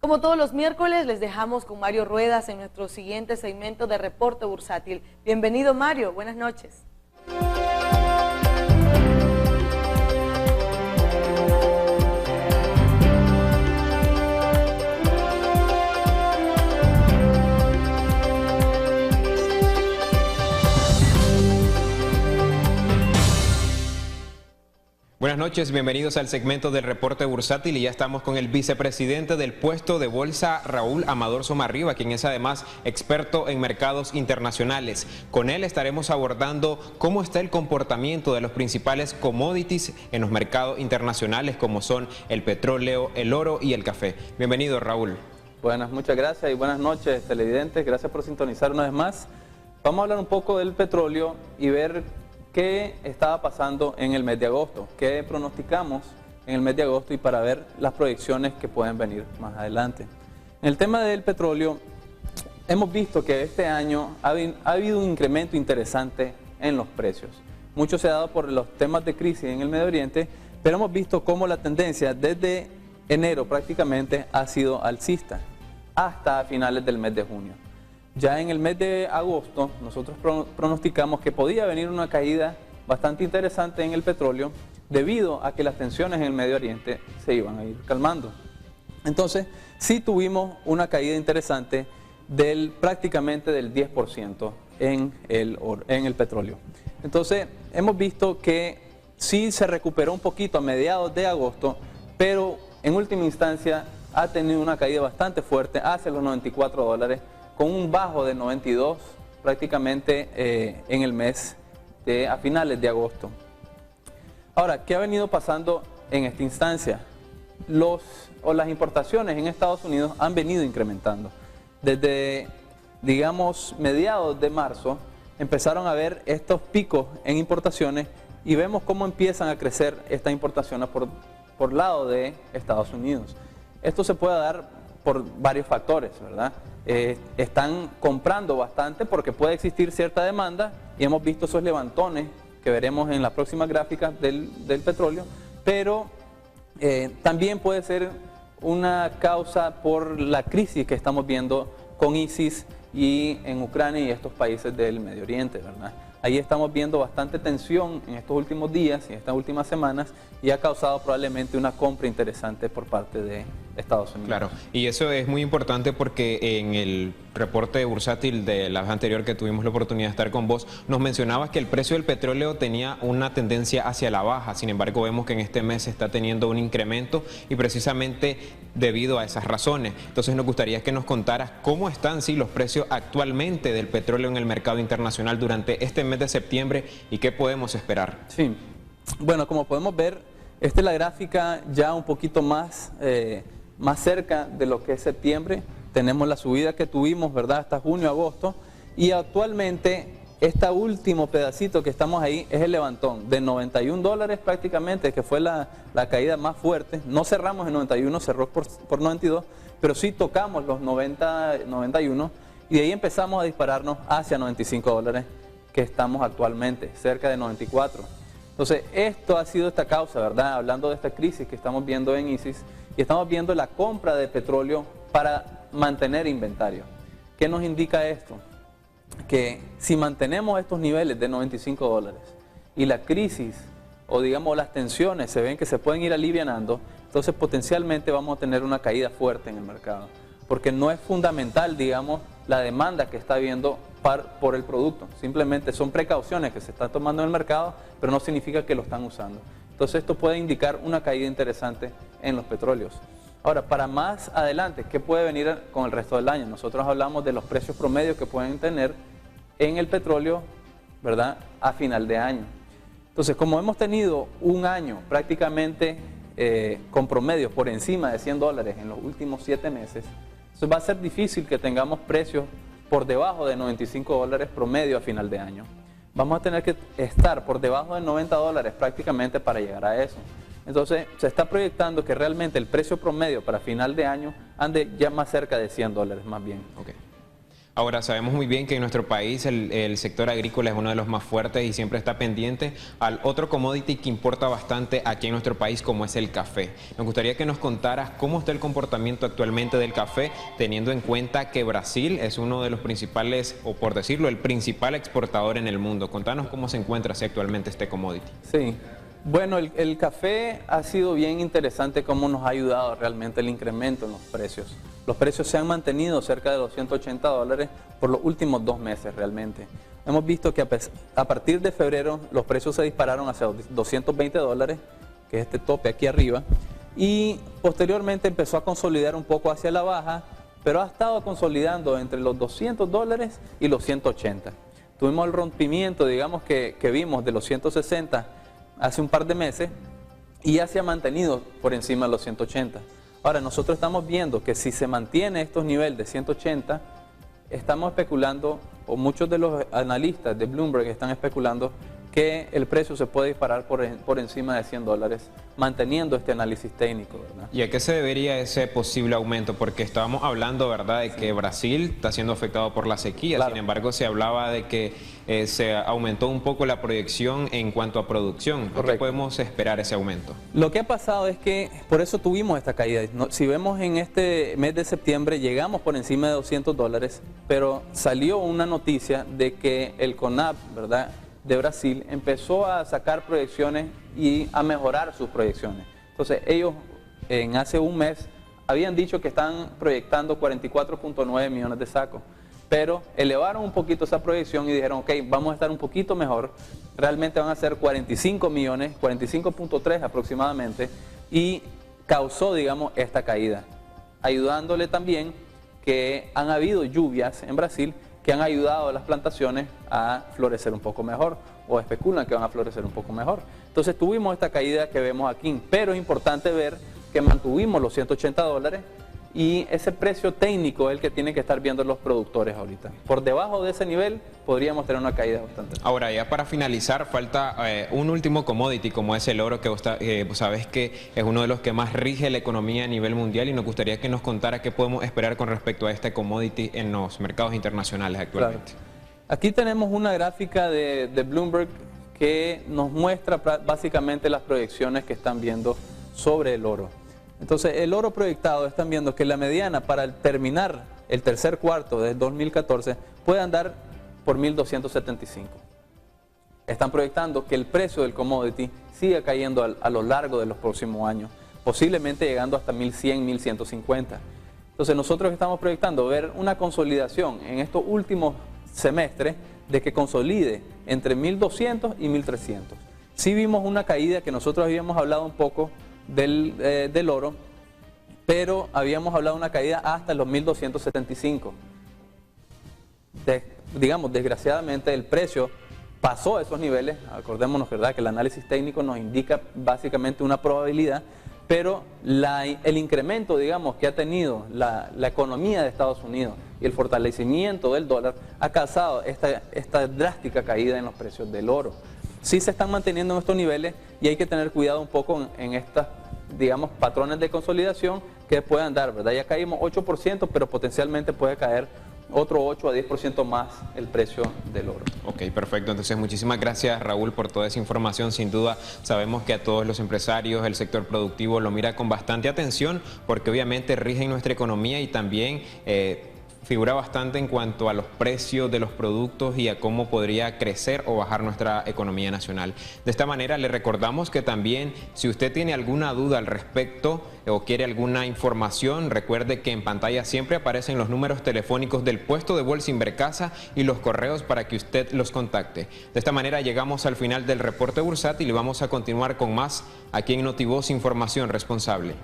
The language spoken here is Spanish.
Como todos los miércoles, les dejamos con Mario Ruedas en nuestro siguiente segmento de Reporte Bursátil. Bienvenido, Mario. Buenas noches. Buenas noches, bienvenidos al segmento del Reporte Bursátil y ya estamos con el vicepresidente del puesto de bolsa, Raúl Amador Somarriba, quien es además experto en mercados internacionales. Con él estaremos abordando cómo está el comportamiento de los principales commodities en los mercados internacionales, como son el petróleo, el oro y el café. Bienvenido, Raúl. Buenas, muchas gracias y buenas noches, televidentes. Gracias por sintonizar una vez más. Vamos a hablar un poco del petróleo y ver qué estaba pasando en el mes de agosto, qué pronosticamos en el mes de agosto y para ver las proyecciones que pueden venir más adelante. En el tema del petróleo, hemos visto que este año ha habido un incremento interesante en los precios. Mucho se ha dado por los temas de crisis en el Medio Oriente, pero hemos visto cómo la tendencia desde enero prácticamente ha sido alcista hasta finales del mes de junio. Ya en el mes de agosto nosotros pronosticamos que podía venir una caída bastante interesante en el petróleo debido a que las tensiones en el Medio Oriente se iban a ir calmando. Entonces sí tuvimos una caída interesante prácticamente del 10% en el petróleo. Entonces hemos visto que sí se recuperó un poquito a mediados de agosto, pero en última instancia ha tenido una caída bastante fuerte hacia los $94, con un bajo de 92 prácticamente en el mes a finales de agosto. Ahora, ¿qué ha venido pasando en esta instancia? Las importaciones en Estados Unidos han venido incrementando. Desde, digamos, mediados de marzo empezaron a haber estos picos en importaciones y vemos cómo empiezan a crecer estas importaciones por lado de Estados Unidos. Esto se puede dar por varios factores, ¿verdad? Están comprando bastante porque puede existir cierta demanda y hemos visto esos levantones que veremos en las próximas gráficas del petróleo, pero también puede ser una causa por la crisis que estamos viendo con ISIS y en Ucrania y estos países del Medio Oriente, ¿verdad? Ahí estamos viendo bastante tensión en estos últimos días y estas últimas semanas y ha causado probablemente una compra interesante por parte de Estados Unidos. Claro, y eso es muy importante porque en el reporte bursátil de la vez anterior que tuvimos la oportunidad de estar con vos, nos mencionabas que el precio del petróleo tenía una tendencia hacia la baja. Sin embargo, vemos que en este mes se está teniendo un incremento y precisamente debido a esas razones. Entonces nos gustaría que nos contaras cómo están los precios actualmente del petróleo en el mercado internacional durante este mes de septiembre y qué podemos esperar. Sí, bueno, como podemos ver, esta es la gráfica ya un poquito más cerca de lo que es septiembre. Tenemos la subida que tuvimos, ¿verdad?, hasta junio, agosto, y actualmente este último pedacito que estamos ahí es el levantón de $91 prácticamente, que fue la caída más fuerte. No cerramos en 91, cerró por 92, pero sí tocamos los 91 y de ahí empezamos a dispararnos hacia $95, que estamos actualmente, cerca de 94. Entonces, esto ha sido esta causa, ¿verdad? Hablando de esta crisis que estamos viendo en ISIS, y estamos viendo la compra de petróleo para mantener inventario. ¿Qué nos indica esto? Que si mantenemos estos niveles de $95 y la crisis o digamos las tensiones se ven que se pueden ir alivianando, entonces potencialmente vamos a tener una caída fuerte en el mercado, porque no es fundamental, digamos, la demanda que está habiendo por el producto, simplemente son precauciones que se están tomando en el mercado, pero no significa que lo están usando. Entonces esto puede indicar una caída interesante en los petróleos. Ahora, para más adelante, ¿qué puede venir con el resto del año? Nosotros hablamos de los precios promedios que pueden tener en el petróleo, ¿verdad?, a final de año. Entonces, como hemos tenido un año prácticamente con promedios por encima de $100 en los últimos 7 meses, entonces va a ser difícil que tengamos precios por debajo de $95 promedio a final de año. Vamos a tener que estar por debajo de $90 prácticamente para llegar a eso. Entonces se está proyectando que realmente el precio promedio para final de año ande ya más cerca de $100 más bien. Okay. Ahora, sabemos muy bien que en nuestro país el sector agrícola es uno de los más fuertes y siempre está pendiente al otro commodity que importa bastante aquí en nuestro país, como es el café. Nos gustaría que nos contaras cómo está el comportamiento actualmente del café, teniendo en cuenta que Brasil es uno de los principales, o por decirlo, el principal exportador en el mundo. Contanos cómo se encuentra así actualmente este commodity. Sí, bueno, el café ha sido bien interesante cómo nos ha ayudado realmente el incremento en los precios. Los precios se han mantenido cerca de los $180 por los últimos 2 meses realmente. Hemos visto que a partir de febrero los precios se dispararon hacia $220, que es este tope aquí arriba, y posteriormente empezó a consolidar un poco hacia la baja, pero ha estado consolidando entre los $200 y los 180. Tuvimos el rompimiento, digamos, que vimos de los 160 hace un par de meses y ya se ha mantenido por encima de los 180. Ahora, nosotros estamos viendo que si se mantiene estos niveles de 180, estamos especulando, o muchos de los analistas de Bloomberg están especulando, que el precio se puede disparar por encima de $100, manteniendo este análisis técnico, ¿verdad? ¿Y a qué se debería ese posible aumento? Porque estábamos hablando, ¿verdad?, de que Brasil está siendo afectado por la sequía. Claro. Sin embargo, se hablaba de que se aumentó un poco la proyección en cuanto a producción. ¿Por qué podemos esperar ese aumento? Lo que ha pasado es que por eso tuvimos esta caída. Si vemos en este mes de septiembre, llegamos por encima de $200, pero salió una noticia de que el CONAB, ¿verdad?, de Brasil empezó a sacar proyecciones y a mejorar sus proyecciones. Entonces ellos hace un mes habían dicho que están proyectando 44.9 millones de sacos, pero elevaron un poquito esa proyección y dijeron, ok, vamos a estar un poquito mejor, realmente van a ser 45 millones, 45.3 aproximadamente, y causó, digamos, esta caída, ayudándole también que han habido lluvias en Brasil que han ayudado a las plantaciones a florecer un poco mejor, o especulan que van a florecer un poco mejor. Entonces tuvimos esta caída que vemos aquí, pero es importante ver que mantuvimos los $180 y ese precio técnico es el que tienen que estar viendo los productores ahorita. Por debajo de ese nivel podríamos tener una caída bastante. Ahora, ya para finalizar, falta un último commodity como es el oro, que vos sabés que es uno de los que más rige la economía a nivel mundial, y nos gustaría que nos contara qué podemos esperar con respecto a este commodity en los mercados internacionales actualmente. Claro. Aquí tenemos una gráfica de Bloomberg que nos muestra básicamente las proyecciones que están viendo sobre el oro. Entonces, el oro proyectado, están viendo que la mediana para terminar el tercer cuarto de 2014 puede andar por 1.275. Están proyectando que el precio del commodity siga cayendo a lo largo de los próximos años, posiblemente llegando hasta 1.100, 1.150. Entonces, nosotros estamos proyectando ver una consolidación en estos últimos semestres de que consolide entre 1.200 y 1.300. Sí vimos una caída que nosotros habíamos hablado un poco del oro, pero habíamos hablado de una caída hasta los 1.275. Digamos, desgraciadamente el precio pasó a esos niveles. Acordémonos, ¿verdad?, que el análisis técnico nos indica básicamente una probabilidad, pero el incremento, digamos, que ha tenido la economía de Estados Unidos y el fortalecimiento del dólar ha causado esta drástica caída en los precios del oro. Sí se están manteniendo en estos niveles y hay que tener cuidado un poco en estas, digamos, patrones de consolidación que puedan dar, ¿verdad? Ya caímos 8%, pero potencialmente puede caer otro 8 a 10% más el precio del oro. Ok, perfecto. Entonces, muchísimas gracias, Raúl, por toda esa información. Sin duda, sabemos que a todos los empresarios, el sector productivo lo mira con bastante atención, porque obviamente rigen nuestra economía y también figura bastante en cuanto a los precios de los productos y a cómo podría crecer o bajar nuestra economía nacional. De esta manera, le recordamos que también, si usted tiene alguna duda al respecto o quiere alguna información, recuerde que en pantalla siempre aparecen los números telefónicos del puesto de Bolsa Invercasa y los correos para que usted los contacte. De esta manera llegamos al final del reporte bursátil y vamos a continuar con más aquí en Notivoz Información Responsable.